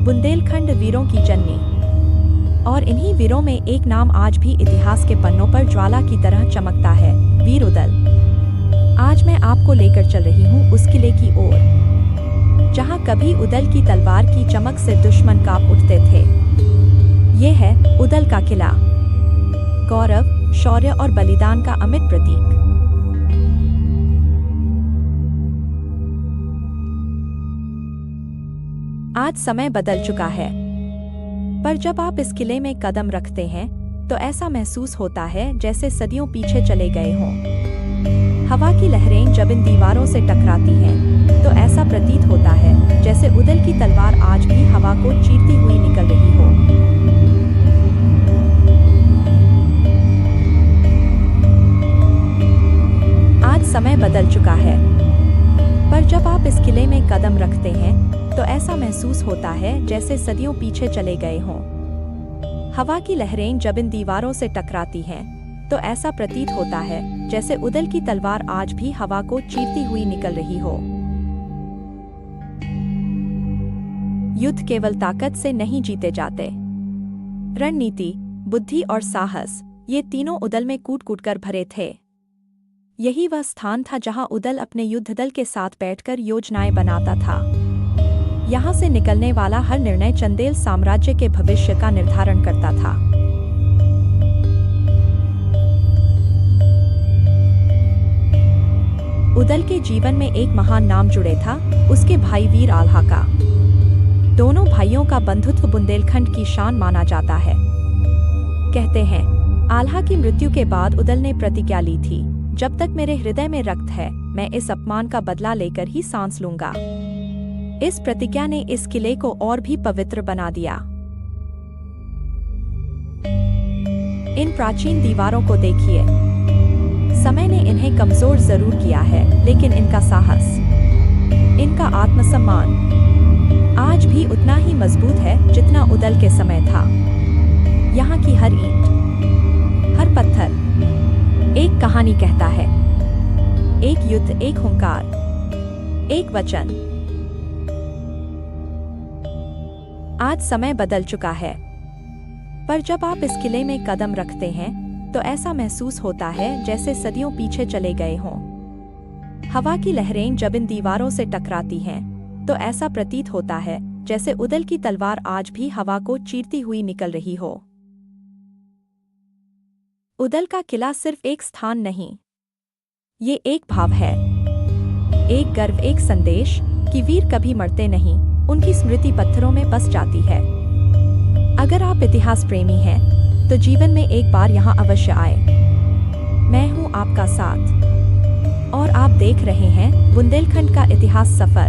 बुंदेलखंड वीरों की जननी। और इन्हीं वीरों में एक नाम आज भी इतिहास के पन्नों पर ज्वाला की तरह चमकता है, वीर उदल। आज मैं आपको लेकर चल रही हूँ उस किले की ओर, जहाँ कभी उदल की तलवार की चमक से दुश्मन कांप उठते थे। ये है उदल का किला, गौरव, शौर्य और बलिदान का अमिट प्रतीक। आज समय बदल चुका है, पर जब आप इस किले में कदम रखते हैं तो ऐसा महसूस होता है जैसे सदियों पीछे चले गए हों। हवा की लहरें जब इन दीवारों से टकराती हैं तो ऐसा प्रतीत होता है जैसे उदल की तलवार आज भी हवा को चीरती हुई निकल रही हो। आज समय बदल चुका है, पर जब आप इस किले में कदम रखते हैं तो ऐसा महसूस होता है जैसे सदियों पीछे चले गए हों। हवा की लहरें जब इन दीवारों से टकराती हैं तो ऐसा प्रतीत होता है जैसे उदल की तलवार आज भी हवा को चीरती हुई निकल रही हो। युद्ध केवल ताकत से नहीं जीते जाते। रणनीति, बुद्धि और साहस, ये तीनों उदल में कूट-कूट कर भरे थे। यही वह स्थान था जहां उदल अपने युद्ध दल के साथ बैठकर योजनाएं बनाता था। यहाँ से निकलने वाला हर निर्णय चंदेल साम्राज्य के भविष्य का निर्धारण करता था। उदल के जीवन में एक महान नाम जुड़े था, उसके भाई वीर आल्हा का। दोनों भाइयों का बंधुत्व बुंदेलखंड की शान माना जाता है। कहते हैं, आल्हा की मृत्यु के बाद उदल ने प्रतिज्ञा ली थी, जब तक मेरे हृदय में रक्त है, मैं इस अपमान का बदला लेकर ही सांस लूंगा। इस प्रतिज्ञा ने इस किले को और भी पवित्र बना दिया। इन प्राचीन दीवारों को देखिए। समय ने इन्हें कमजोर जरूर किया है, लेकिन इनका साहस, इनका आत्मसम्मान आज भी उतना ही मजबूत है जितना उदल के समय था। यहाँ की हर ईंट, हर पत्थर एक कहानी कहता है। एक युद्ध, एक हुंकार, एक वचन। आज समय बदल चुका है, पर जब आप इस किले में कदम रखते हैं तो ऐसा महसूस होता है जैसे सदियों पीछे चले गए हों। हवा की लहरें जब इन दीवारों से टकराती हैं तो ऐसा प्रतीत होता है जैसे उदल की तलवार आज भी हवा को चीरती हुई निकल रही हो। उदल का किला सिर्फ एक स्थान नहीं, ये एक भाव है, एक गर्व, एक संदेश कि वीर कभी मरते नहीं, उनकी स्मृति पत्थरों में बस जाती है। अगर आप इतिहास प्रेमी हैं तो जीवन में एक बार यहाँ अवश्य आए। मैं हूँ आपका साथ और आप देख रहे हैं बुंदेलखंड का इतिहास सफर।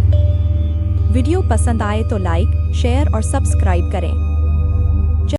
वीडियो पसंद आए तो लाइक, शेयर और सब्सक्राइब करें।